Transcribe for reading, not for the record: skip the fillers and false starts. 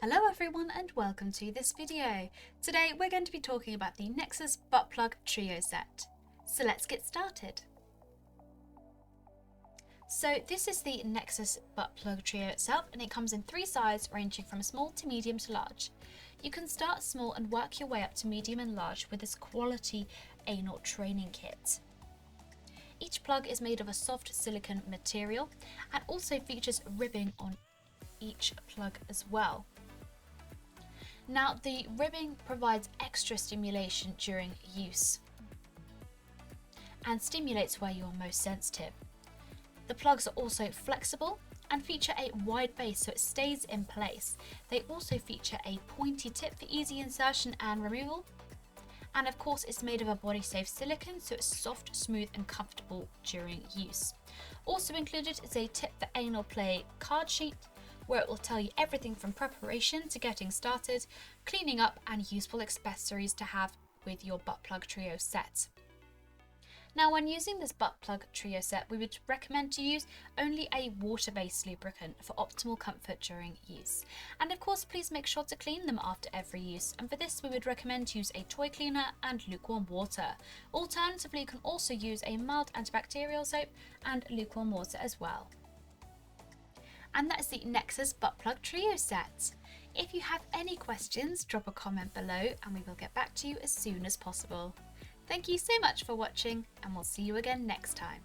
Hello everyone and welcome to this video. Today we're going to be talking about the Nexus Butt Plug Trio set. So let's get started. So this is the Nexus Butt Plug Trio itself, and it comes in three sizes ranging from small to medium to large. You can start small and work your way up to medium and large with this quality anal training kit. Each plug is made of a soft silicone material and also features ribbing on each plug as well. Now, the ribbing provides extra stimulation during use and stimulates where you are most sensitive. The plugs are also flexible and feature a wide base so it stays in place. They also feature a pointy tip for easy insertion and removal. And of course, it's made of a body safe silicone so it's soft, smooth and comfortable during use. Also included is a tip for anal play card sheet, where it will tell you everything from preparation to getting started, cleaning up and useful accessories to have with your butt plug trio set. Now, when using this butt plug trio set, we would recommend to use only a water-based lubricant for optimal comfort during use. And of course, please make sure to clean them after every use. And for this, we would recommend to use a toy cleaner and lukewarm water. Alternatively, you can also use a mild antibacterial soap and lukewarm water as well. And that is the Nexus Butt Plug Trio set. If you have any questions, drop a comment below and we will get back to you as soon as possible. Thank you so much for watching, and we'll see you again next time.